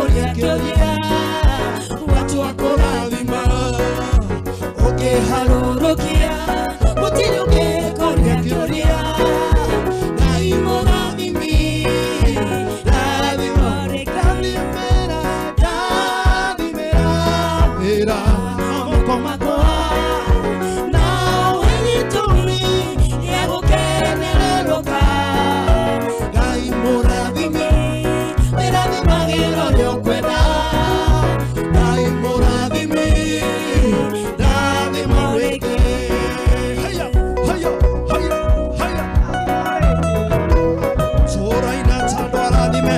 koria kioria watu wakorathima ukiharurukia mutiri ukikoria kioria Ngai murathimi rathimera moko makwa nao hanyitumi ya gukenereruka Ngai murathimi rathimagĩra ũrĩa ũkwenda Ngai murathimi rathima wĩke haya haya haya haya Soraina tandũ arathime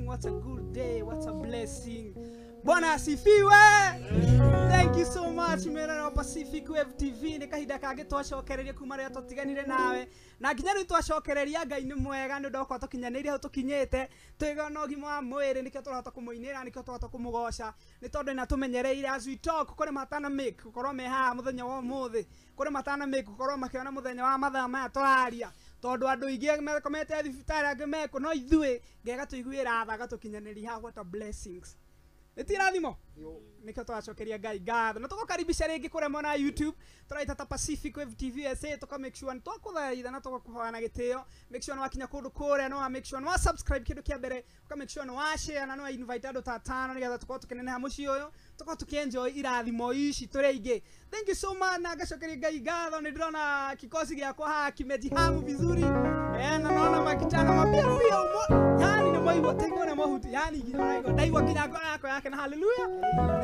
What a good day, what a blessing. Bwana asifiwe. Thank you so much much mwena Pacific Wave TV ni kahinda kangi twacokereria kuma ria tutiganire nawe na nginya riu twacokereria Ngai ni mwega ni ndokwa tukinyaniria tukinyite twigana ugima wa mwiri nikio turahota kumuinira nikio turahota kumugoca ni tondu na tumenyereire as we talk kuri matana make gukorwo me haha muthenya wa muthi kuri matana make gukorwo makiona muthenya wa mathaa maya turaria tondu andu ingi mekomete thibitari angi meko no ithui ngega tuiguira tha gatukinyaniria what a blessings Etirathimo nikio twacokeria Ngai ngatho na tugukaribisha ringi kuremwo na YouTube turaita ta Pacific Wave TV SA tuka make sure ni twakuthaitha na tugakuhana gitio make sure ni wakinya kundu kuria no make sure ni wa subscribe kindu kia mbere uka make sure ni wa share na no invite andu ta tano nigetha tukorwo tukineneha muci uyu tukorwo tukienjoy irathimo ici turi ingi thank you so much na ngacokeria Ngai ngatho ni ndirona kikosi giakwa haha kimejihamu vizuri na naona makitana mapia pia umo yani ni mwaigwa tengo na mahuti yani nginya ndaigwa nginya ngoro yakwa yake na hallelujah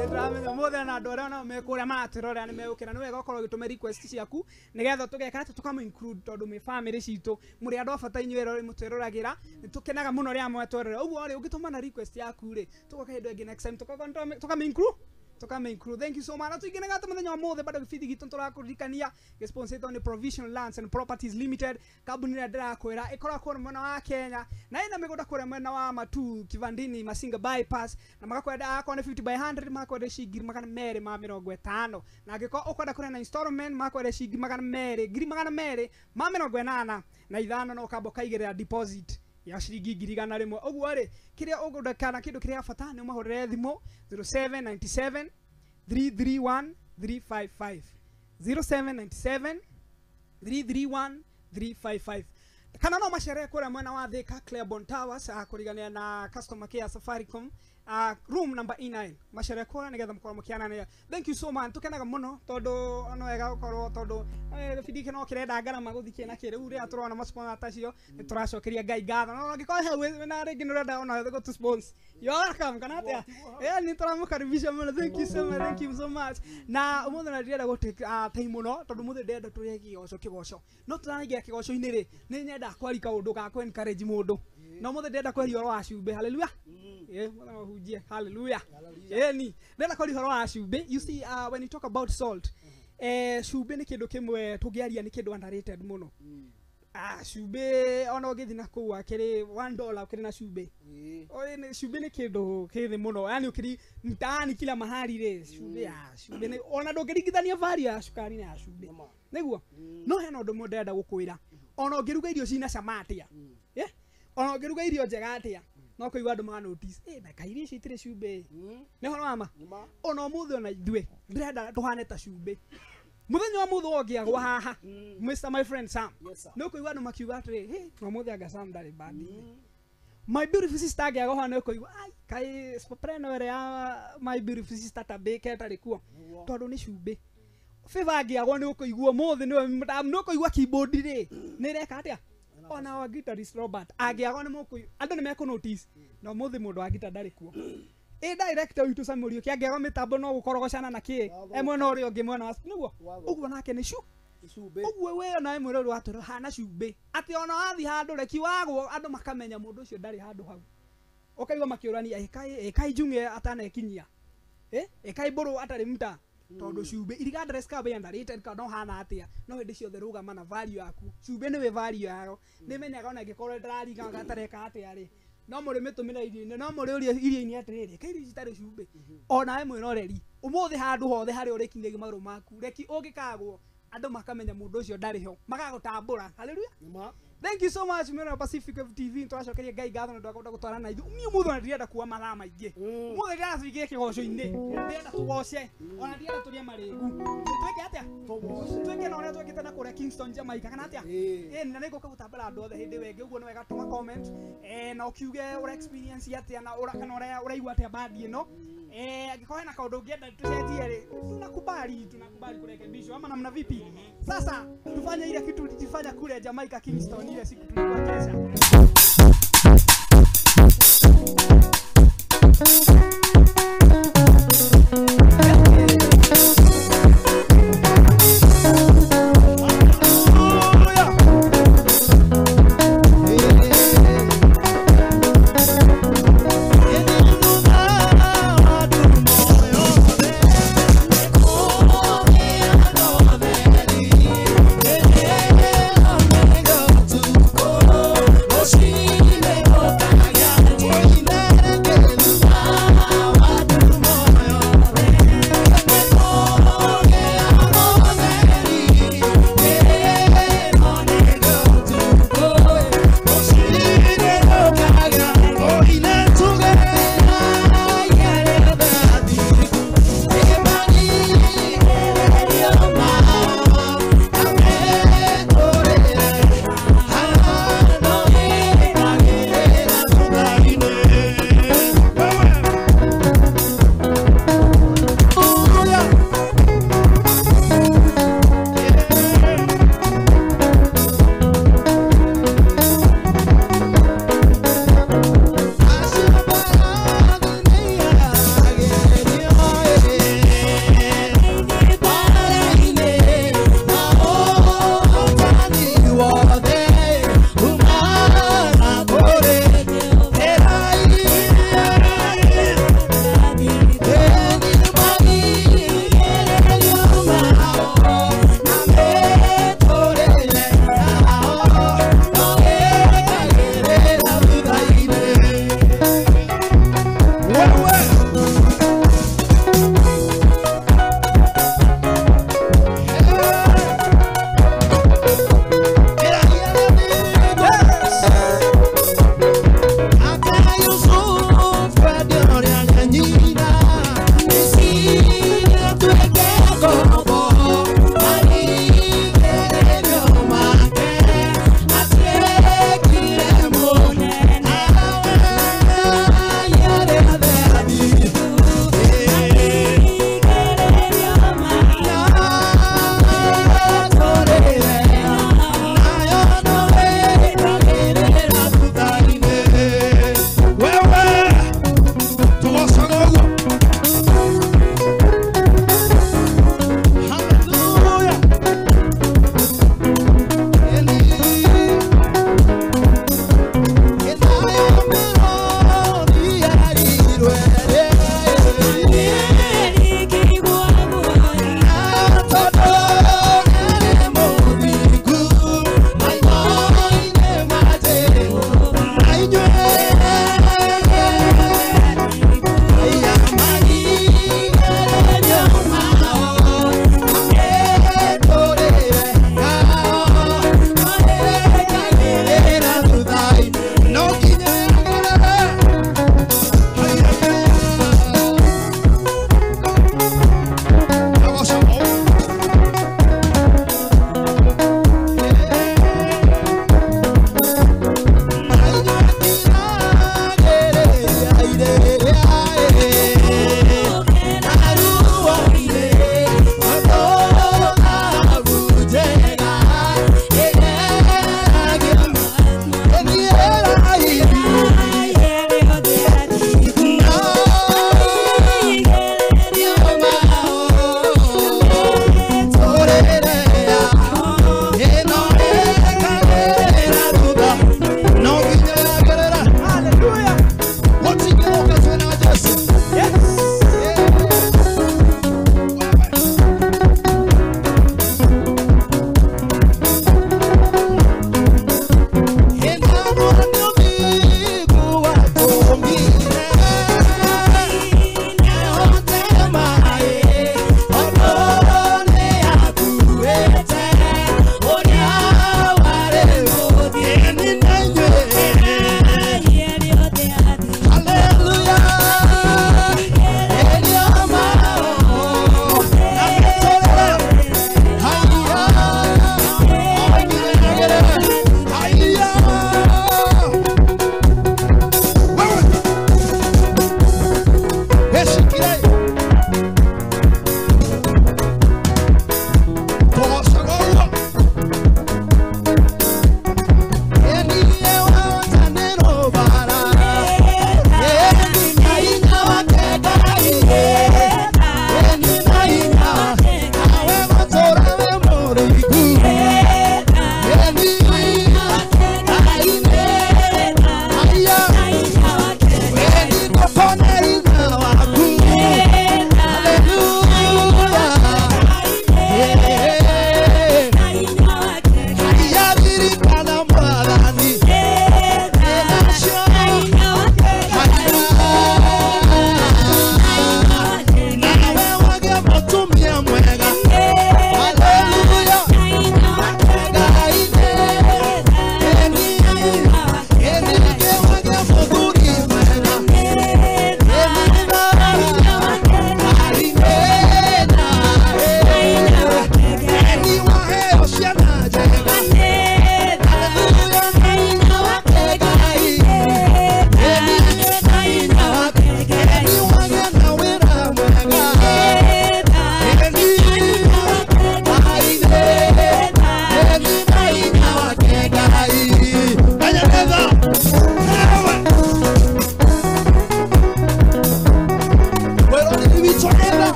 ni ndramenya mothe na andu aria na mekuria matirore ni megukira ni wega ukorwo gitume request ciaku nigetha tugekara tukama include tondu me family citu muri andu abata inyuero mutweruragira ni tukenaga muno ria mwetwerera uguo ri ugituma na request yaku ri tugoka hindu ingi next time tukama include thank you so much tuigene gata muthenya wa mothe bado gifidi gitu turakuririkania gesponsored on Provision Lands and Properties Limited kabuni ria ndirakwira ikora kwa mwena wa Kenya na ina migunda kure mwena wa Matu Kivandini Masinga bypass na magakwenda akwa 50 by 100 magakwenda shigiri magana mere ma 50 na angiko ukwenda kure na installment magakwenda shigiri magana mere giri magana mere ma 80 na ithano no kabo kaigirira deposit ya shiringi ngirigana rimwe uguo ri kiria ugundakana kindu kiria bata ni mahorere thimo 0797 331 355 0797 331 355 kana no machere kura mwena wa Thika Claiborne Towers akurigania na customer care Safaricom room number E9 machere kura nigetha mukora mukiana thank you so much tukenaga muno tondu no wega ukorwo tondu fidike no kirenda ngarama guthikie na kire uri aturona masponsor tacio ni turacokeria Ngai ngatho no ngikora hewe na ringi nurenda ona go to sponsor you welcome kana atia ni turamukaribisha muno thank you so much na umuthi na ndirenda gutake time muno tondu muthi ndenda turie kigoco no turanigia kigoco-ini ri ni nyenda kwari kaundu ga ku encourage mundu no muthi ndenda kwari oro wa cumbe hallelujah mwana hujie hallelujah ni ndenda kwari oro wa cumbe you see when you talk about salt cumbe ni kindu kimwe tugiaria ni kindu underrated muno cumbe ona ugithi na ku akiri $1 ukiri na cumbe cumbe ni kindu kithi muno yani ukiri mtaani kila mahali ri cumbe ni ona ndungiringithania value ya cukari na cumbe niguo no hena undu ndenda gukwira ona ungiruga irio cina cama atia ona ungiruga irio njega atia no kuigwa andu ma notice na kairi ici itire cumbe ni horo mama ona muthi ona ithue ndenda tuhane ta cumbe muthenya wa muthu ongiagwa haha Mr my friend Sam no kuigwa andu makiuga atiri no muthi anga Sam ndari badi my beautiful sister agiagwa haha no kuigwa ai kai soprano area my beautiful sister tabeke tari kuo tondu ni cumbe favor agiagwa ni kuigwa muthi no kuigwa keyboard ri ni reka atia ona wa guitarist Robert agiagwa ni mukuyu andu ni meko notice no muthi mundu wa guitar ndari kuo director witu Samuel kiagiagwa mitambo no gukorogocana na ki emwe no ri ongi mwena wa niguo uguo nake ni cumbe uguo we ona emwe ro atoro hana cumbe ati ona wathi handu reki wagwo andu makamenya mundu ucio ndari handu hau ukaigwa makiurania ekai junge atanekinyia ekai buru atari mta tondu cumbe iriga dress ka be underrated ka no hana atia no hindi ciothe rugama na value yaku cumbe ni we value yayo ni menyaga ona ngikorwo ndarariga ngatareka atia ri no muri mitumira irio no muri uria irio-ini atiriri kairi citari cumbe ona emwe no reri umuthi handu hothe hari uri kinyagia maguru maku reki ungikagwo andu makamenya mundu ucio ndari ho magagutambura hallelujah thank you so much mwena Pacific Wave TV turacokeria Ngai ngatho ndu akunda gutwara na ithu muthu na ndirenda kuwa mathaa maingi muthu ndirenda tuigie kigoco-ini ndirenda tugoce ona ndirenda turie maringu tweke atia tweke na ona twekite na kuria Kingston Jamaica kana atia na niguka gutambara andu othe hindi wengi uguo ni wega tuma comment na ukiuge ura experience atia na ura kana uraigua atia badi ino angikohe na kaundu ngienda tucenjie ri tunakubali kurekebishwa ama namna vipi sasa tufanye ile kitu tulijifanya kule Jamaica Kingston ile siku tulikuwa kesha Oh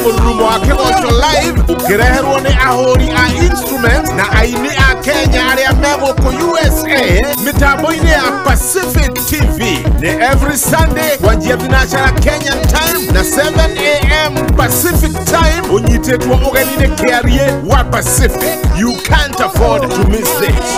mururumo wa kigoco live ukireherwo ni ahuri a instruments na aini a Kenya aria me guku USA mitambo-ini ya Pacific TV ni every Sunday kuanzia thinacara Kenyan time na 7 AM Pacific time. Unyitetwo ugenine kiarie wa Pacific. You can't afford to miss this.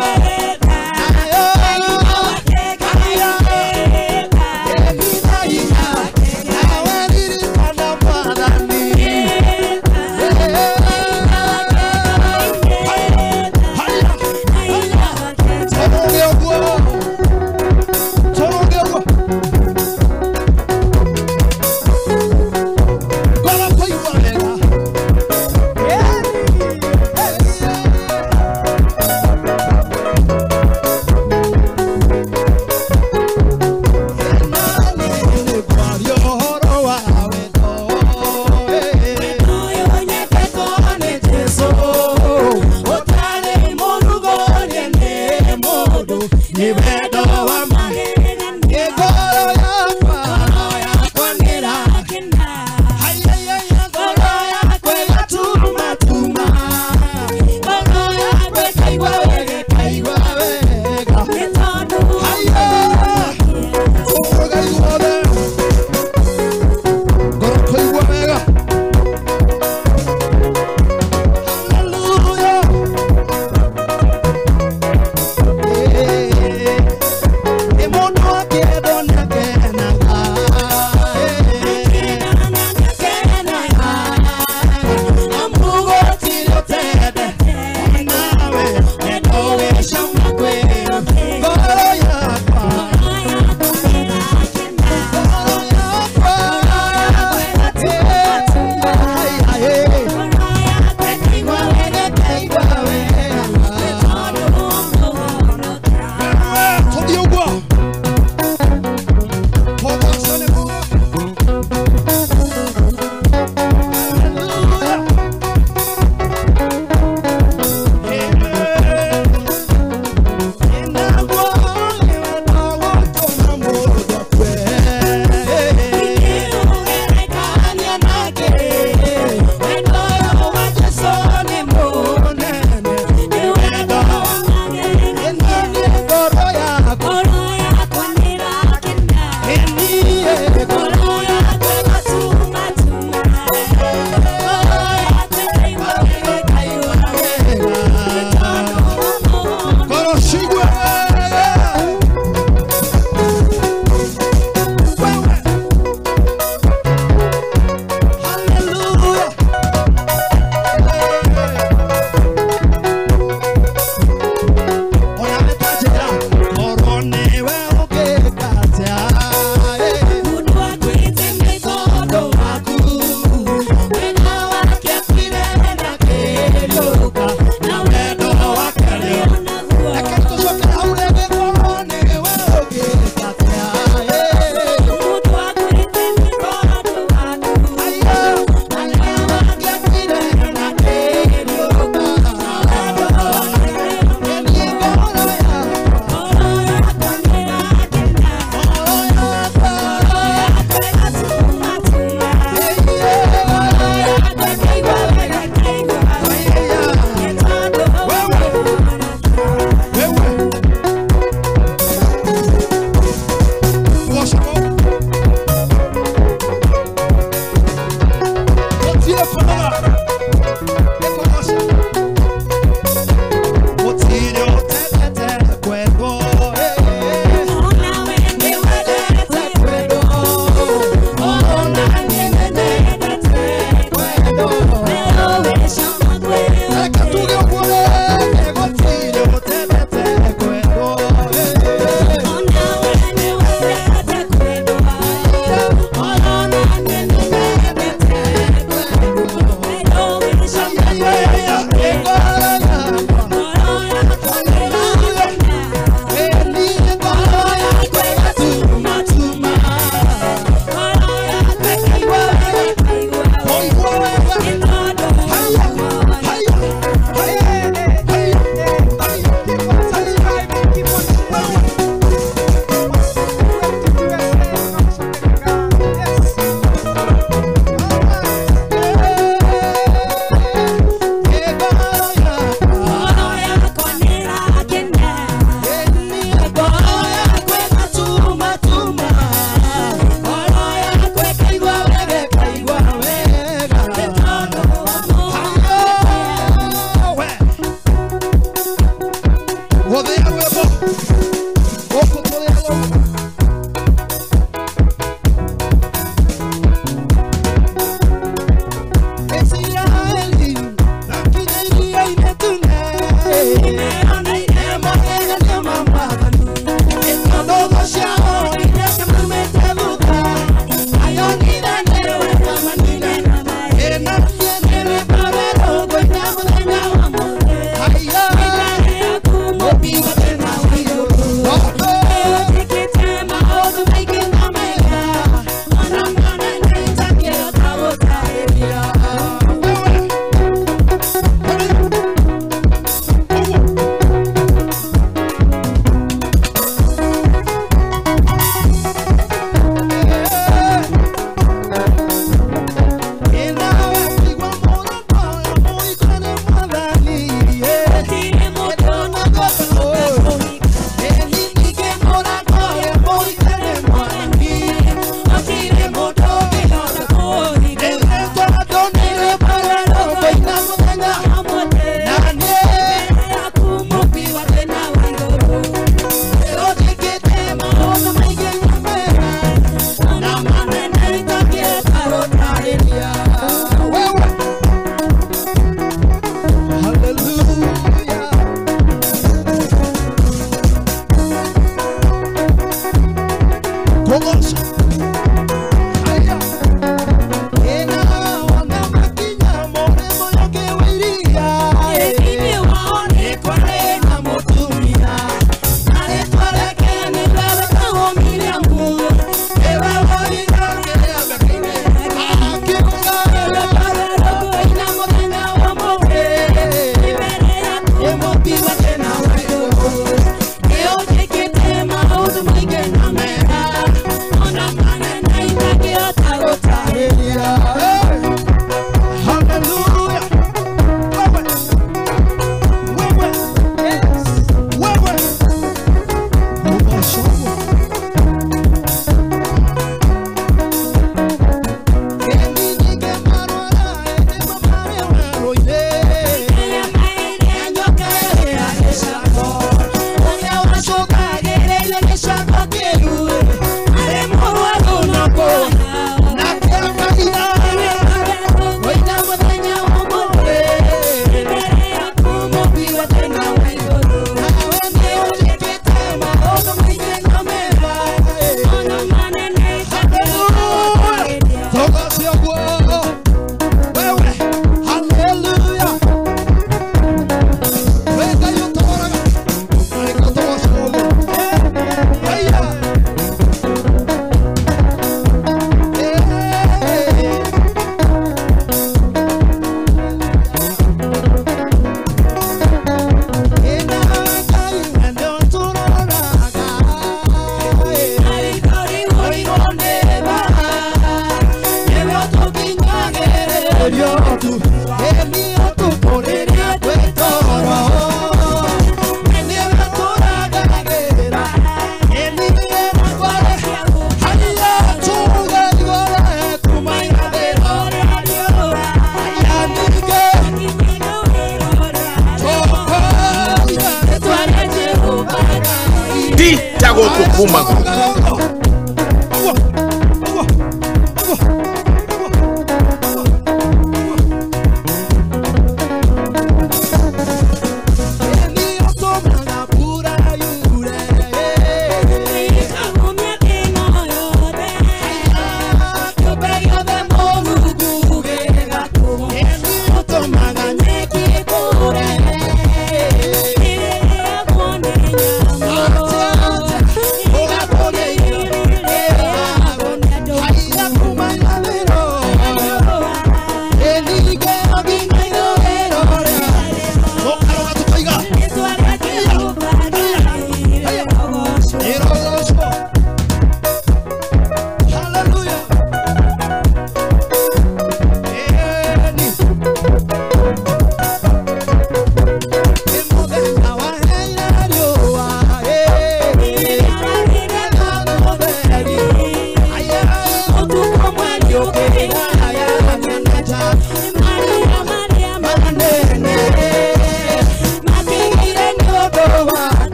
Yeah.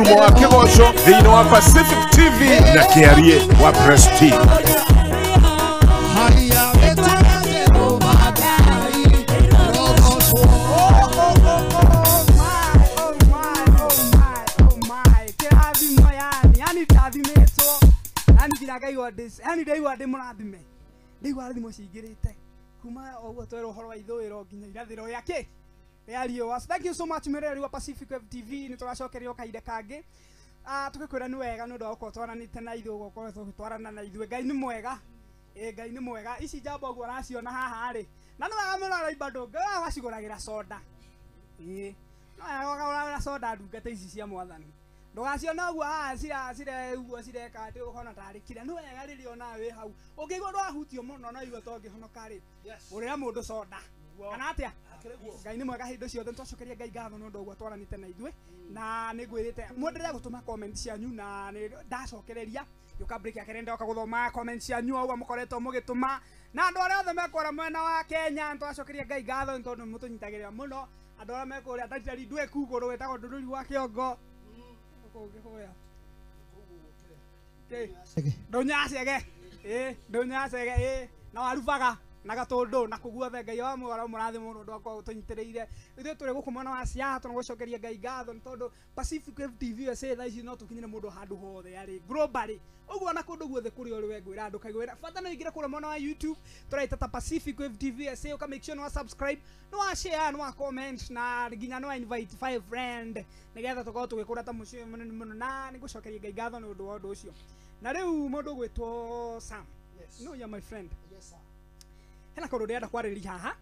Juma wa Kigosho thĩinĩ wa Pacific TV na Kiarie wa Prestige. Yani ndaiwa ndi murathime ndaiwa thimo cingirite kuma oguo twero horo wa ithuiro nginya irathiro yake riario. Thank you so much mireri wa Pacific TV ni turacokerio kaide kangi tugikwira ni wega no ndoko twaranite na ithu goko tugitwarana na ithu Ngai ni mwega Ngai ni mwega. Ici jambo guo raciona haha ri na no wega mura raiba ndunga waciguragira soda no wega soda ndungate ici cia mwathani ndugaciona uguo cire uguo cireka ati ukona tari kire no wega riri ona we hau ukigwa ndwahutio muno no igwa tongihonoka ri urira mundu soda kana atia Ngai ni mwega hindu ciothe twacokeria Ngai ngatho no ndoguo twaranite na ithuĩ na nĩngwĩrĩte mwenderea gũtũma comment cianyu na ndacokereria yuka break ya kerenda oka guthoma comment cianyu au mukoretwo mugituma na andu aria othe mekwara mwena wa Kenya twacokeria Ngai ngatho tondu mutunyitagirira muno andu aria mekuria tatari ndwe kuguru wetagwo ndururi wa kiongo kugihoya ndonyacege ndonyacege na warubaga na gatundu na kuguothe Ngai wa mwara murathi mundu ndakwa utunyitiriire ithuĩ turi guku mwena wa Siaya tunagucokeria Ngai ngatho tondu Pacific TV USA tha ici no tukinyire mundu handu hothe ari globally uguo na kundu guothe kuri uri we ngwira andu kaigwira bata no ingire kura mwena wa YouTube turaita ta Pacific TV USA uka make sure no subscribe no share no comment na nginya no invite 5 friend nigetha tukorwo tugikura ta mucio muno na nigucokeria Ngai ngatho ni undu wa undu ucio na riu mundu gwitwo Sam no ya my friend hena kaundu ndenda kwarĩrĩria haha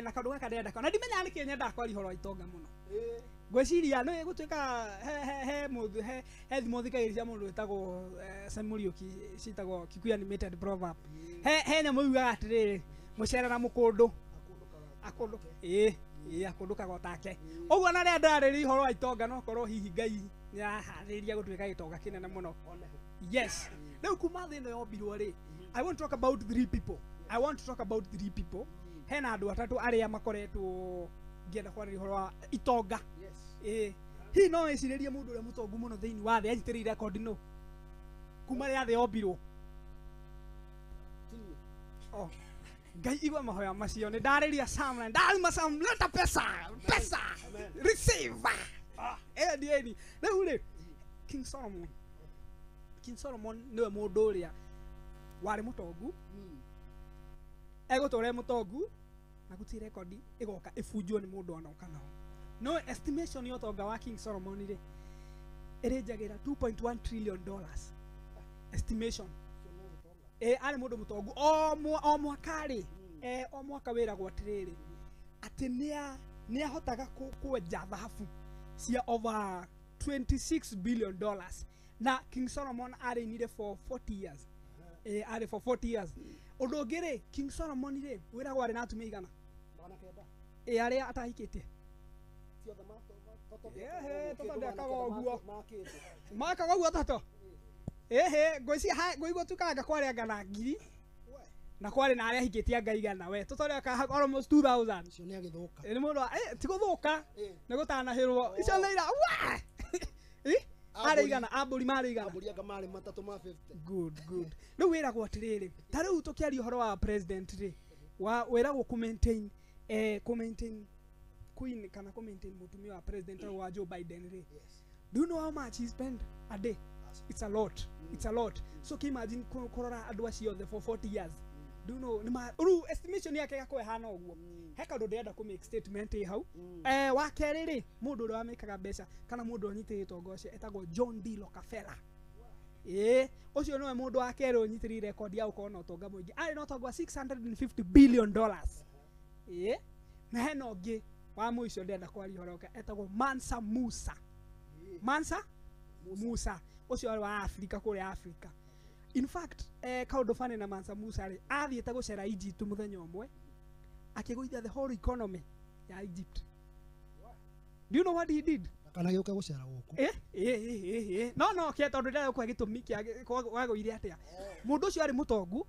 na kaundu gaka ndenda na ndimenya nĩ kĩĩ nyenda kwaria ũhoro wa itonga mũno ngwĩciria nĩ gũtuĩka he thimo thikagĩrĩria mũndũ wĩtagwo Samuriuki citagwo Kikuyu Animated Proverb he nyamũ yugaga atĩrĩrĩ mũcere na mũkũndũ akũndũ akũndũ kagotake ũguo na rĩrĩa ndarĩrĩria ũhoro wa itonga no korwo hihi Ngai nĩaharĩria gũtuĩka gĩtonga kĩnene mũno. Yes, rĩu kuma thĩ ĩno yombirwo rĩ I want to talk about 3 people. Hena andu atatu aria makoretwo ngienda kwarĩria ũhoro wa itonga. Hihi no wĩcirĩrie mũndũ ũrĩa mũtongu mũno thĩinĩ wa thĩ anyitĩrĩire record no kuma rĩrĩa thĩ yombirwo. Ngai igua mahoya macio nĩ ndarĩria Sam na ndarima Sam leta pesa receive edi rĩu rĩ King Solomon nĩwe mũndũ ũrĩa warĩ mũtongu egũtũra mũtongu na gũtirĩ record igoka ibunjwo nĩ mũndũ anoka nao no estimation ya ũtonga wa King Solomon rĩ ĩrĩnjagĩra $2.1 trillion estimation arĩ mũndũ mũtongu o mwaka rĩ o mwaka wĩragwo atĩrĩrĩ atĩ nĩahotaga kwenja thahabu cia over $26 billion na King Solomon arĩinire for 40 years arĩ for 40 years undu ũngĩ rĩ King Solomon rĩ wĩragwo arĩ na atumia igana arĩa atahikĩtie makaga ũguo tato ngwĩigua tukanga kwarĩ ngana ngiri na kwarĩ na arĩa ahikĩtie anga igana we tũtondeka almost 2000 icio nĩ agĩthũka nĩ mũndũ ti gũthũka nĩ gũtanahĩrwo icio nĩ ira arĩ igana ambũri marĩ igana ambũri anga marĩ 350 good rĩu wĩragwo atĩrĩrĩ ta rĩu tũkĩaria ũhoro wa president rĩ wĩragwo ku-maintain queen kana ku-maintain mũtumia wa president wa Joe Biden rĩ do you know how much he spend a day? It's a lot so can you imagine kurora andũ acio othe for 40 years do you know estimation yake gakwe hana ũguo he kaũndũ ndĩrenda ku make statement hau wa kerĩ rĩ mũndũ ũrĩa wamekaga mbeca kana mũndũ ũnyitĩrĩire ũtonga ũcio etagwo John D. Rockefeller ũcio nĩwe mũndũ wa kerĩ ũnyitĩrĩire record ya gũkorwo na ũtonga mũingĩ arĩ na ũtonga wa $650 billion na hena ũngĩ wa mũico ndĩrenda kwaria ũhoro wake etagwo Mansa Musa ucio ari wa Africa kũrĩa Africa. In fact kaundu fane na Mansa Musa ri athiĩte gũcera Egypt muthenya ũmwe akĩgũithia the whole economy ya Egypt. Do you know what he did? Kana gĩũka gũcera gũkũ no ke tondu ndĩrenda kwa gĩtũmi kĩa wagũire atĩa mũndũ ũcio arĩ mũtongu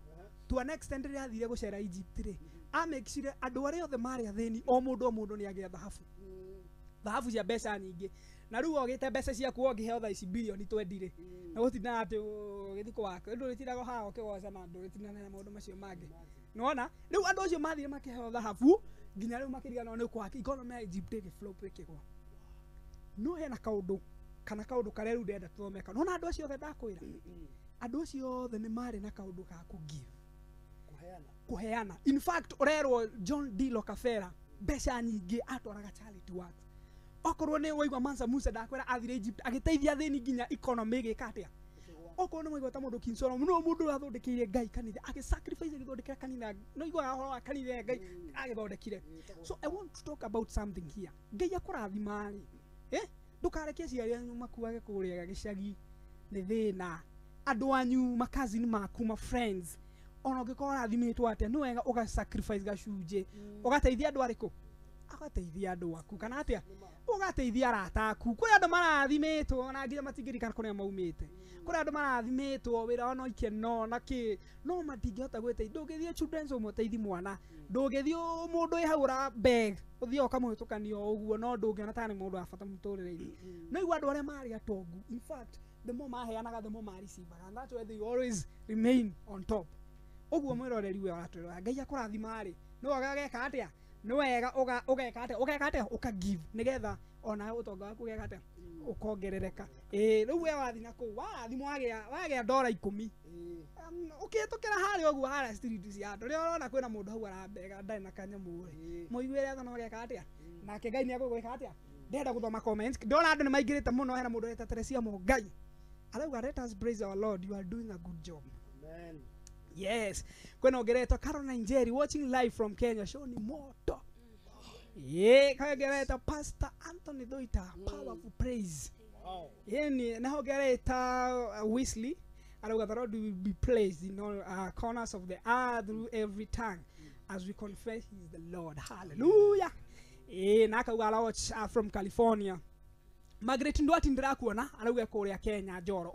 to an extent rĩrĩa athire gũcera Egypt ri make sure andũ arĩa othe marĩ athĩni o mũndũ nĩ agĩa thahabu dhahabu cia mbeca nyingĩ na rĩu ogĩte mbeca ciaku ongĩheo thaa ici bilioni 20 rĩ na gũtinda atĩ gĩthiko wake ndũ rĩtindaga haha ũkĩgoca na ndũ rĩtindaga na maũndũ macio mangĩ nĩwona rĩu andũ acio mathire makĩheo dhahabu nginya rĩu makĩriganĩrwo nĩ kwaki economy ya Egypt ĩgĩflop ĩkĩgwa no hena kaũndũ kana kaũndũ karĩa rĩu ndenda tũthomeka nona andũ acio othe ndakwĩra andũ acio othe nĩ marĩ na kaũndũ ga kũgive kuheana in fact orerwo John D. Rockefeller mbeca nyingĩ atwaraga charity works okorwo nĩ waigua Mansa Musa ndakwĩra athire Egypt agĩteithia thĩni nginya economy ĩgĩka atĩa okorwo nĩ waigua ta mũndũ King Solomon no mũndũ ũrathondekeire Ngai kanitha agĩsacrifice gĩthondekera kanitha no igua horo wa kanitha Ngai agĩthondekire so I want to talk about something here Ngai akũrathima rĩ ndũkareke ciari anyu makuage kũrĩa gĩcagi nĩ thĩna andũ anyu makazini maku ma friends ona ũngĩkorwo ũrathimitwo atĩa nĩ wega ũgasacrifice gacunjĩ ũgateithia andũ arĩkũ agateithia andũ aku kana atĩa ũgateithia arata aku kũrĩ andũ marathimĩtwo na nginya matingĩrikana kũrĩa maumĩte kũrĩ andũ marathimĩtwo wĩra ona ikeno na kĩ no matingĩhota gwĩteithia ndũngĩthiĩ children's home ũteithie mwana ndũngĩthiĩ mũndũ ĩhaũra bag ũthiĩ ũkamũhĩtũkania ũguo no ndũngĩona ta nĩ mũndũ wa bata mũtũrĩre-inĩ no igua andũ arĩa marĩ atongu in fact the more maheanaga the more mareceivaga and that's why they always remain on top oguo mwĩroreri we aratwĩra Ngai akũrathima rĩ no agageka atĩa nĩ wega ũgeka atĩa ũkagive nĩgetha ona ũtonga waku ũgeka atĩa ũkongerereka rĩu we wathi na kũu warathimwo wagĩa $10 ũkĩhĩtũkĩra harĩa ũguo harĩa street cia andũ rĩrĩa ũrona kwĩna mũndũ hau arambega ndarĩ na kanyamũ mũiguĩre tha no ũgeka atĩa nake Ngai nĩagũgwĩka atĩa ndenda gũthoma comments ndona andũ nĩ maingĩrĩte mũno hena mũndũ weta Teresia Mũngai arauga let us praise our Lord you are doing a good job amen. Yes, kwena ongeretwo Caroline Njeri watching live from Kenya show ni moto. Kagereta Pastor Anthony Doita powerful praise. Wow. Ni na ongereta Wesley arauga the Lord will be praised in all corners of the earth through every tongue as we confess he is the Lord. Hallelujah. Na akauga watch from California. Margaret Ndwati ndirakuona arauga kũrĩa Kenya Njoro.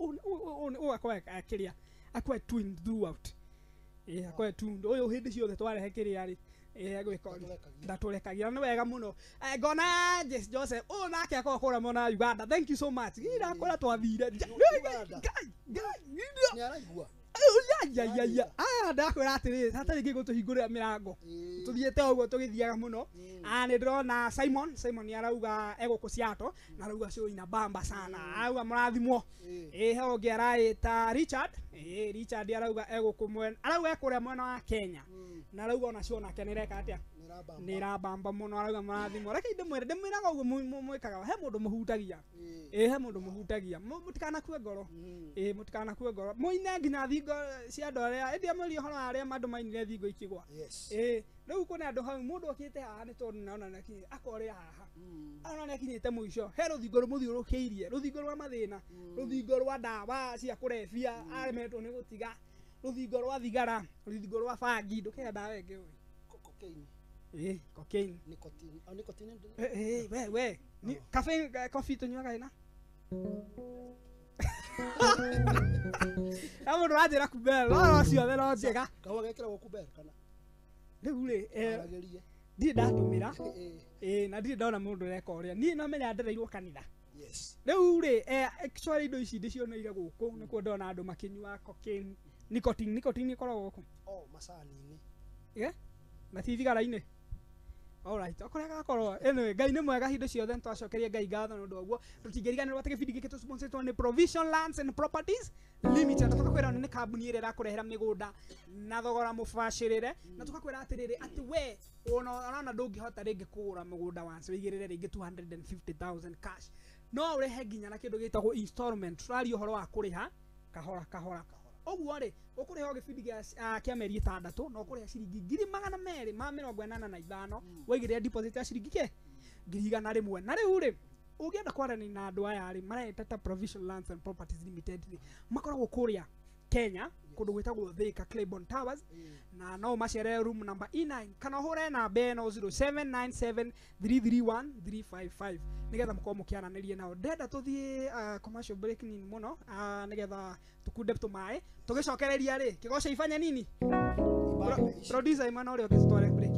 Akwa akiria akwa twin throughout. Akwa twin uyu hindi ciothe twarehe kĩrĩa rĩ gwĩka ndatũrekagia nĩ wega mũno ngona Joseph nake akwa kũra mona Uganda thank you so much ira kũra twathire nĩ araigua ndakwĩra atĩrĩ hatarĩ kĩ gũtũhingũrĩra mĩrango tũthiĩte ũguo tũgĩthiaga mũno nĩ ndĩrona Simon arauga egũkũ Seattle na arauga show ina bamba sana arauga mũrathimwo he ũngĩ araĩta Richard arauga egũkũ mwena arauga ekũrĩa mwena wa Kenya na arauga ona show nake nĩreka atĩa nĩrabamba mũno arauga mũrathimwo reke ndĩmwĩraga ũguo mwĩkaga he mũndũ mũhutagia he mũndũ mũhutagia mũtikanakue ngoro mũtikanakue ngoro mũine nginya thingo cia andũ arĩa endia mwĩri ũhoro arĩa andũ mainire thingo ikĩgwa rĩu kuna andũ hau mũndũ okĩte haha nĩ tondũ naona nĩakinyĩte akorĩa haha ona nĩakinyĩte mũico he rũthingo rũmũthiũrũkĩirie rũthingo rwa mathĩna rũthingo rwa ndawa cia kũrebia aremetwo nĩ gũtiga rũthingo rwa thigara rũthingo rwa bangi ndũkĩenda ndawa ĩngĩ cocaine nicotine we coffee tunyuaga ina mũndũ ranjĩra kumbera no ciothe no njega kahũa gekĩragwo kumbera kana rĩu rĩ ndirĩ ndatũmĩra na ndirĩ ndona mũndũ ũreka ũrĩa niĩ no menya ndereirwo kanitha rĩu rĩ actually indo ici ndĩcioneire gũkũ nĩkuo ndona andũ makĩnyua cocaine nicotine ĩkoragwo gũkũ macani-inĩ na ti thigara-inĩ alright okorĩa gakorwo anyway Ngai nĩ mwega hĩndĩ ciothe nĩtwacokeria Ngai ngatho nĩ ũndũ ũguo tũtingĩriganĩrwo atĩ gĩbindi gĩkĩ tũsponsorĩtwo nĩ Provision Lands and Properties Limited tũkakwĩra nĩ kambuni ĩrĩa ĩrakũrehera mĩgũnda na thogora mũbacĩrĩre na tũkakwĩra atĩrĩrĩ atĩ we ona ndũngĩhota rĩngĩ kũgũra mũgũnda once wĩigĩrĩre rĩngĩ 250,000 cash no ũrehe nginya na kĩndũ gĩtagwo installment tũraria ũhoro wa kũrĩha kahora oguo rĩ ũkũrĩha gĩbindi kĩa mĩeri 6 no ũkũrĩha ciringi 245 waigĩrĩra deposit ya ciringi 100 na rĩu rĩ ũngĩenda kwaranĩria na andũ aya rĩ mareta Provision Lands and Properties Limited makoragwo kũrĩa Kenya kũndũ gwĩtagwo Thika Claiborne Towers na no macere room number E9 kana ũhũre namba ĩno 0797331355 nĩgetha mũkorwo mũkĩaranĩria nao ndenda tũthiĩ commercial break nini mũno nĩgetha tukunde tũmaĩ tũgĩcokereria rĩ kĩgoco ifanya nini producer imana ũrĩa ũkĩtware break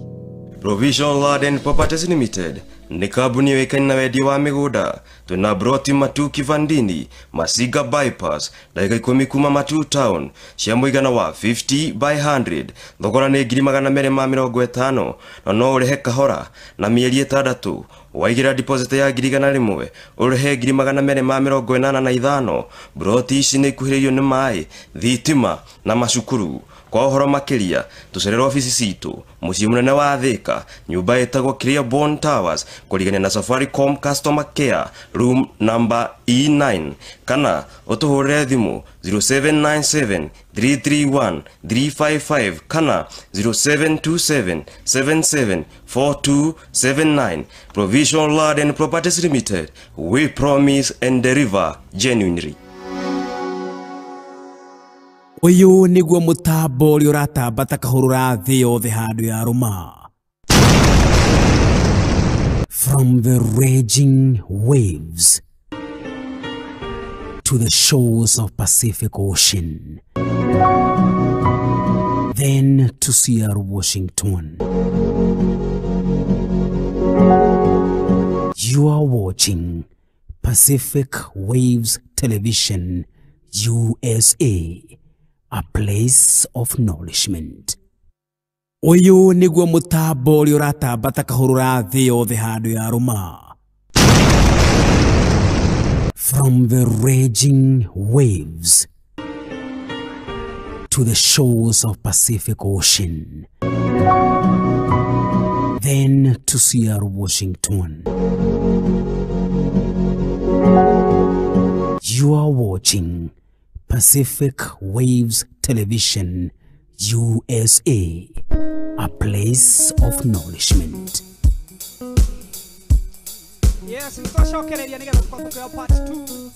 Provision Land and Properties Limited ni kabuni yoikani na wedio wa migunda. Tuna broti Matu Kivandini, Masiga Bypass, daika 10 kuma Matu Town, ciamuigana wa 50 by 100, thogora ni 250 na no urehe kahora na mieri 6 waigira deposit ya 1,100 urehe 285. Broti ici ni kuhirio ni mai, thitima na macukuru. Kwa uhoro makiria tucerera ofisi citu mucii munene wa Thika, nyumba etagwo Clearbone Towers, kurigania na Safaricom Customer Care room number E9, kana utuhurire thimu 0797 331 355 kana 0727 77 4279. Provision Land and Properties Limited, we promise and deliver genuinely. Uyu niguo mutambo uri uratambata kahurura thi yothe handu ya ruma. From the raging waves to the shores of Pacific Ocean, then to Seattle, Washington. You are watching Pacific Waves Television USA, a place of nourishment. Uyu niguo mutambo uri uratambata kahurura thi yothe handu ya ruma. From the raging waves to the shores of Pacific Ocean, then to Seattle, Washington. You are watching Pacific Waves Television USA, a place of nourishment. Yes, nitoshokereria nigetha tukoke part 2.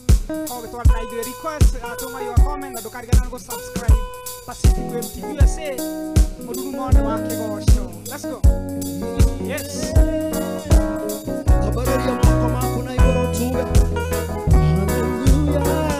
Koge twarna idwe request atuma your comment na dukarigana go subscribe Pacific Wave TV USA muduru mone wa kigosho. Let's go. Yes. Abareria mako mako na igoro tuwe. Hallelujah.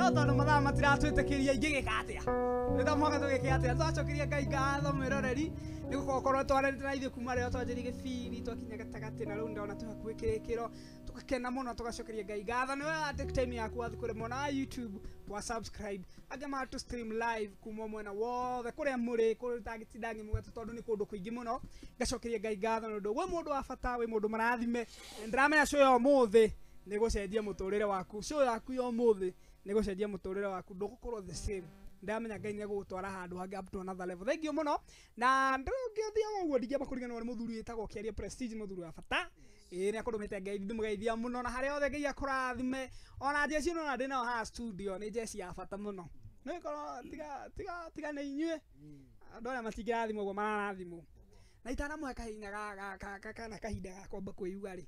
no tondu mathaa matiratwitikiria ingigika atia nithamoka tugike atia twacokeria Ngai ngatho mwiroreri ni gukorwo twarete na ithuĩ kuma rĩrĩa twanjĩrie gĩbindi twakinya gatagatĩ na rĩu ndona tũhakuhĩ kĩrĩkĩro tũgakena mũno tũgacokeria Ngai ngatho nĩwe take time yaku wathiĩ kũrĩ mwena wa YouTube wa subscribe angĩ matũ stream live kuma mwena wothe kũrĩa mũrĩ kũrĩa tagĩtinda ngĩmũgate tondũ nĩ kũndũ kũingĩ mũno ngacokeria Ngai ngatho nĩ ũndũ wĩ mũndũ wa bata wĩ mũndũ marathime ndĩramenya show ya ũmũthĩ nĩ gũcenjia mũtũrĩre waku show yaku ya ũmũthĩ nĩ gũcenjia mũtũrĩre waku ndũgũkorwo the same ndamenya Ngai nĩ gũgũtwara handũ hangĩ up to another level thank you mũno na ndũngĩthia ũguo ndingĩamba kũringana na mũthuri wĩtagwo Kĩaria Prestige mũthuri wa bata nĩ akũrũmĩte Ngai ndĩmũgeithia mũno na harĩa othe Ngai akũrathime ona njeci ĩno na ndĩ nayo haha studio nĩ njeci ya bata mũno nĩ korwo tiga nĩ inyuĩ andũ arĩa matingĩrathimwo ũguo mararathimwo na itanamũhe kahinya kana kahinda ga kwamba kwĩyuga rĩ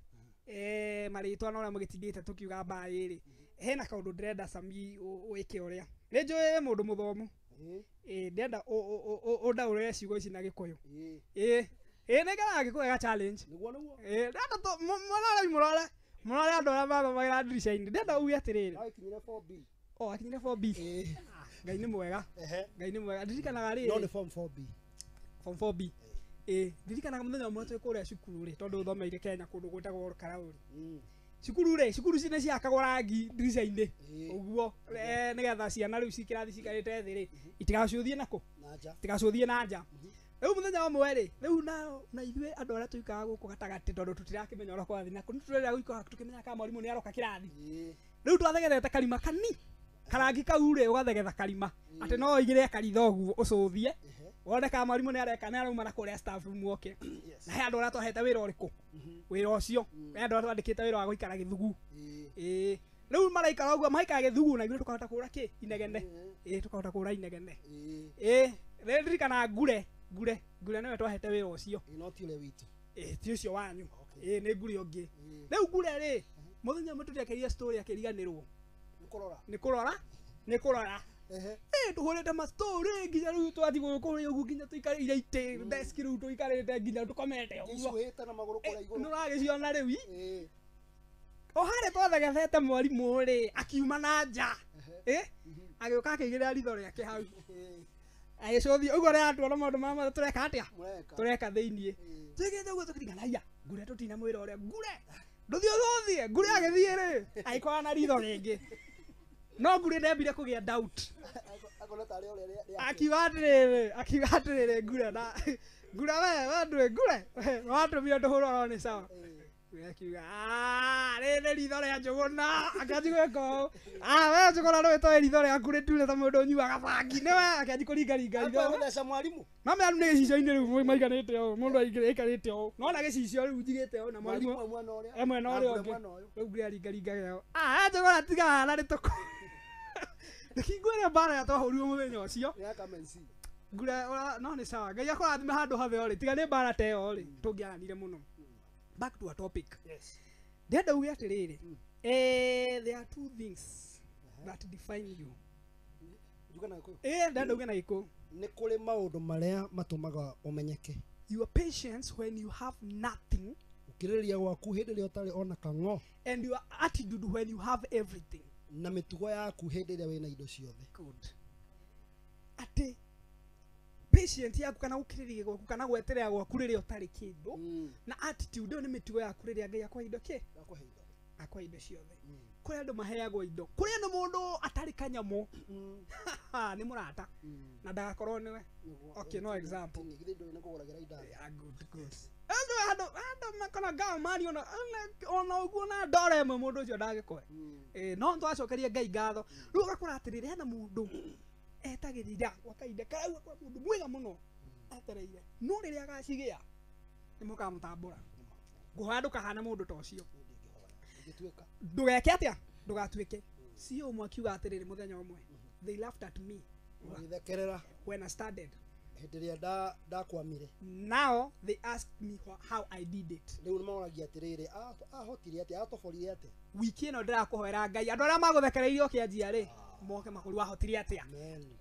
marĩtwa na ũrĩa mũgĩtindĩte tũkiuga mbaĩ-rĩ hena kaũndũ ndĩrenda Sami wĩke ũrĩa nĩ njũĩ mũndũ mũthomu ndĩrenda ũndaũrĩre ciugo ici na Gĩkũyũ nĩgetha Gĩkũyũ ga challenge ndĩrenda mũrore andũ arĩa mathomagĩra ndirica-inĩ ndĩrenda uge atĩrĩrĩ akinyire 4B Ngai nĩ mwega Ngai nĩ mwega ndirikanaga rĩrĩ form 4B form 4B ndirikanaga mũthenya ũmwe twĩ kũrĩa cukuru rĩ tondũ thomeire Kenya kũndũ gwĩtagwo Karaũri cukuru rĩ cukuru ici nĩ ciakagwo rangi ndirica-inĩ ũguo nĩgetha ciana rĩu cikĩrathi cikarĩte thĩ rĩ itigacũthie nakũ itigacũthie na nja rĩu mũthenya ũmwe rĩ rĩu na ithuĩ andũ arĩa tũikaraga gũkũ gatagatĩ tondũ tũtirakĩmenya ũrĩa kwathiĩ nakũ nĩ tũrenda gũikara tũkĩmenya kana mwarimũ nĩ aroka kĩrathi rĩu twathegethete karima karangi kau rĩ ũgathegetha karima atĩ no igĩre karitha ũguo ũcũthie wone kana mwarimũ nĩ areka nĩ arauma na kũrĩa staff room oke na he andũ arĩa twahete wĩra ũrĩkũ wĩra ũcio he andũ arĩa twandĩkĩte wĩra wa gũikara Gĩthugu rĩu maraikara ũguo maikara Gĩthugu na ithuĩ tũkahota kũra kĩ inegene tũkahota kũra inegene ndirikana ngure nĩwe twahete wĩra ũcio ti ũcio wanyu nĩ ngure ũngĩ rĩu ngure rĩ mũthenya ũmwe tũtĩakĩria story akĩriganĩrwo nĩ kũrora tuhũrĩte ma story nginya rĩu twathi gũkũ ũguo nginya tũikarĩire itĩ desk rĩu tũikarĩte nginya tũkomete ũguo nũragĩciona rĩu o harĩa twathegethete mwarimũ rĩ akiuma na nja agĩũka akĩigĩrĩra ritho rĩake hau agĩcũthia ũguo rĩa tuona maũndũ maya tũreka atĩa tũreka thĩiniĩ twĩkĩte ũguo tũkĩringana aya ngure tũtinamwĩra ũrĩa ngure ndũthiĩ ngure agĩthiĩ rĩ agĩkorana na ritho rĩngĩ no ngure ndembire kũgĩa doubt akiuga atĩrĩrĩ ngure na ngure we ndũĩ ngure watũmire ndũhũrwo nĩ sawa akiuga rĩrĩ ritho rĩa Njũgũna akĩanji gwĩka ũũ we Njũgũna nĩ wĩtoĩ ritho rĩaku rĩture ta mũndũ ũnyuaga bangi nĩwe akĩanji kũringaringa ritho no mĩanu nĩ gĩcicio-inĩ rĩu maiganĩte ũũ mũndũ aikarĩte ũũ nona gĩcicio rĩu njigĩte ũũ na mwarimũ mwena ũrĩa ũngĩ rĩu ngure aringaringa gĩao Njũgũna tiga hana rĩtũkũ ngwĩre mbara ya twahũrirwo mũthenya ũcio ngure no nĩ sawa Ngai akũrathime handũ hathe rĩ tiga nĩ mbara ta ĩyo rĩ tũngĩaranire mũno back to our topic ndĩrenda uge atĩrĩrĩ there are two things that define you ndĩrenda uge na Gĩkũyũ nĩ kũrĩ maũndũ marĩa matũmaga ũmenyeke your patience when you have nothing ũkirĩrĩria gwaku hĩndĩ ĩrĩa ũtarĩ ona kang'o and your attitude when you have everything na mĩtugo yaku hĩndĩ ĩrĩa wĩna indo ciothe atĩ patient yaku kana gũkirĩrĩria gwaku kana gweterera gwaku rĩrĩa ũtarĩ kĩndũ na attitude ĩyo nĩ mĩtugo yaku rĩrĩa Ngai akũhe indo akũhe indo ciothe kũrĩ andũ maheagwo indo kũrĩ andũ mũndũ atarĩ kanyamũ nĩ mũrata na ndagakorwo nĩwe okay no example andũ makona ngamani ona ũguo na ndora ĩmwe mũndũ ũcio ndagĩkũhe no nĩtwacokeria Ngai ngatho rĩu ũgakora atĩrĩrĩ hena mũndũ etagĩrĩra gwa kahinda karauga kwa mũndũ mwega mũno etereire no rĩrĩa agacigĩa nĩ mũkamũtambũra ngũhoya ndũkahana mũndũ ta ũcio ndũgeke atĩa ndũgatuĩke cio ũmwe akiuga atĩrĩrĩ mũthenya ũmwe they laughed at me when I started hĩndĩ ĩrĩa ndakwamire now they asked me how I did it rĩu nĩmoragia atĩrĩrĩ ahotire atĩa atoborire atĩa wiki ĩno ndĩrakũhoera Ngai andũ arĩa magũthekereirie ũkĩanjia rĩ moke makũri wahotire atĩa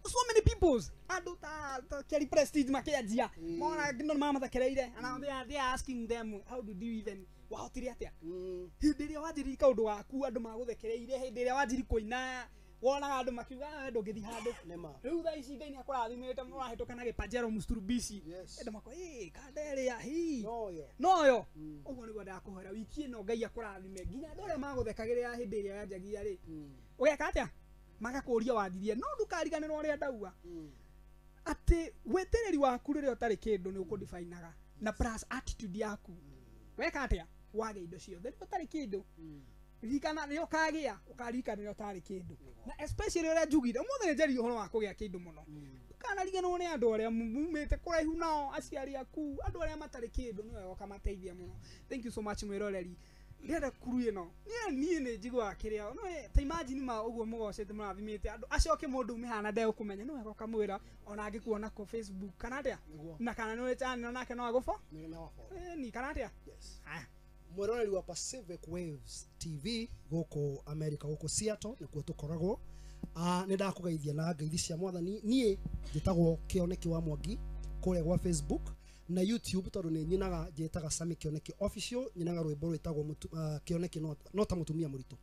so many peoples andũ ta Kĩaria Prestige makĩanjia mona no mamathekereire and they are asking them how did you even wahotire atĩa hĩndĩ ĩrĩa wanjĩrĩria kaũndũ gaku andũ magũthekereire hĩndĩ ĩrĩa wanjĩrĩria kũina wona andu makiuga ndungithi handu Nema. riu tha ici Ngai ni akurathimite murahituka na gipajero Msturubishi Yes. enda mako kanderia hi Noyo. noyo uguo niguo ndakuhera wiki ino Ngai akurathime nginya andu aria maguthekagirira hindi iria yanjagia ri ugeka atia magakuria wathirie no ndukariganirwo uria ndauga ati wetereri waku riria utari kindu ni ukudefinaga na plus attitude yaku weka atia wage indo ciothe ni utari kindu rikana ni ukagia ukarika ni utari kindu na especially uria njugire umuthe ni njeri uhoro wa kugia kindu muno kana rigano ni andu aria mumite kuraihu nao aciari aku andu aria matari kindu ni wega ukamateithia muno. Thank you so much mwiroreri ndenda kuru ino nie ni njigwa kiria no ta imagine ma uguo mugocete murathimite andu acoke mundu mihana ndeo kumenya no wega ukamwira ona angikuona ko Facebook kana atia na kana no channel nake no agufo ni kana atia Yes. Mwiroreri wa Pacific Waves TV goko America goko Seattle nikuo tukoragwo ni ndakugeithia na ngeithi cia mwathani nie njitagwo Kioneki wa Mwangi kure gwa Facebook na YouTube tondu ni nyinaga njitaga Sami Kioneki official nyinaga rwimbo rwitagwo Kioneki no ta mutumia muritu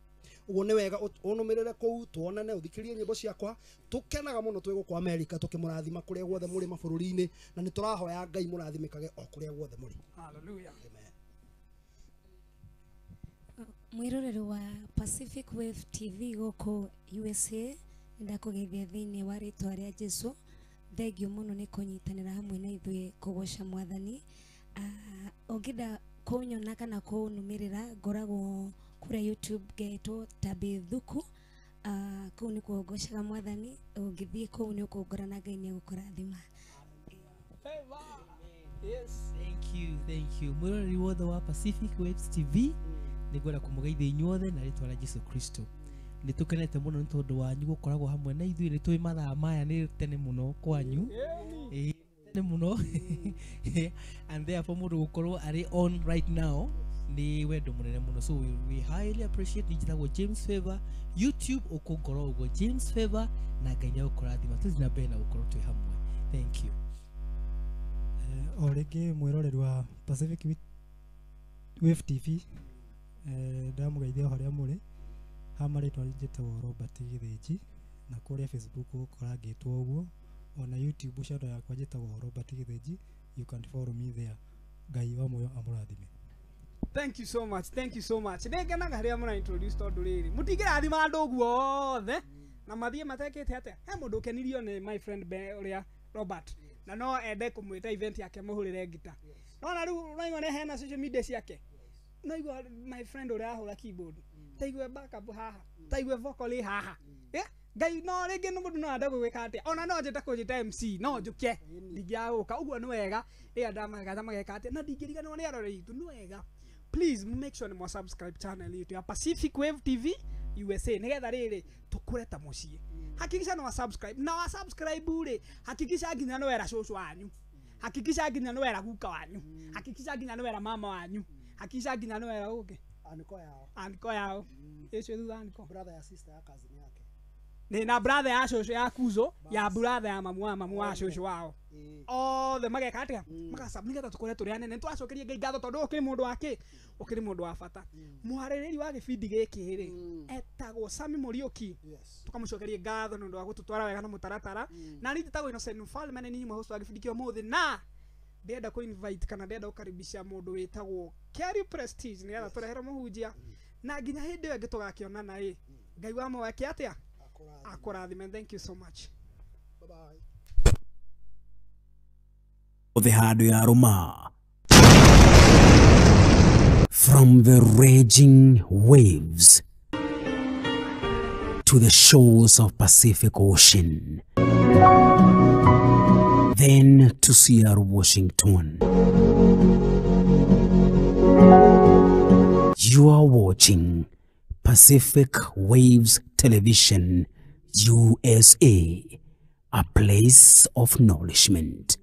uguo ni wega unumirire kou tuonane uthikirie nyimbo ciakwa tukenaga muno twego kwa America tukimurathima kuria guothe muri mabururi-ini na ni turahoya Ngai murathimikage o kuria guothe muri. Hallelujah. Mwiroreri wa Pacific Wave TV goko USA ndakugeithia thiini wa ritwa ria Jesu. Thengio muno ni kunyitanira hamwe na ithuĩ kugoca mwathani. Ongida kunyona kana kunumirira ngoragwo kuria YouTube getwo Tabithuku. Kuu ni kugocaga mwathani ungithie kuu ni ukungorana Ngai ni gukurathima. Yes. Thank you. Mwiroreri wothe wa Pacific Waves TV nigwenda kumugeithia inyuothe na ritwa ria Jesu Kristo. Nitukenete muno ni tondu wanyu gukoragwo hamwe na ithuĩ ni twi mathaa maya ni tene muno kwanyu tene muno and therefore mundu gukorwo ari on right now ni wendo munene muno, so we highly appreciate. Nijitagwo James Favor YouTube ukungorwo uguo James Favor na Ngai nĩagũkũrathima tuthina mbere na gukorwo twi hamwe. Thank you. Orege mwiroreri wa Pacific Wave TV ndamugeithia haria muri hamaritwa njitagwo Robert Githinji na kuria Facebook ukorangitwo uguo ona YouTube channel yakwa njitagwo Robert Githinji. You can follow me there. Ngai wa moyo amurathime. Thank you so much. Thank you so much. Ndegenaga haria muna introduce tondu riri mutigirathima andu uguo othe na mathie matekete atia he mundu ukenirio ni my friend uria Robert na no ende kumwita event yake muhurire ngita no na riu no ngone hena social media ciake no igwa my friend uria ahura keyboard taigwe backup haha taigwe vocal haha Ngai no ringi no mundu no anda gwika atia ona no njita kujita MC no njuke ndingiauka uguo ni wega ria ndamagaga mageka atia na ndingiriganwo ni arore itu ni wega. Please make sure you subscribe channel yetu ya Pacific Wave TV USA nigetha riri tukureta mucie. Hakikisha no subscribe na subscribe uri hakikisha nginya no era shosho wanyu, hakikisha nginya no era guka wanyu, hakikisha nginya no era mama wanyu, hakikisha nginya no era uke aniko yao yesu ndu aniko Brother ya sister ya cousin yake ni na brother ya shosho ya kuzo ya brother ya mamu wa shosho wao othe mageka atia makasab nigetha tukore turi anene twacokerie Ngai ngatho tondu ukiri mundu wake ukiri mundu wa bata. Muharĩrĩri wa gĩbindi gĩkĩ rĩ etagwo Sami Muriuki tukamucokerie ngatho nĩ ũndũ wa gũtũtwara wega na mũtaratara na nĩ njĩtagwo Innocent Mfalme nĩ nyinyi mũhost wa gĩbindi kĩa ũmũthĩ na ndenda ku invite kana ndenda gũkaribisha mũndũ wĩtagwo Kerry Prestige nĩgetha tũrehere mũhunjia na nginya hĩndĩ ĩyo gĩtũgakĩonana Ngai wa mwake atia akũrathime. Thank you so much. Bye bye. The handu ya Roma. From the raging waves to the shores of Pacific Ocean, then to Seattle, Washington. You are watching Pacific Waves Television USA, a place of nourishment.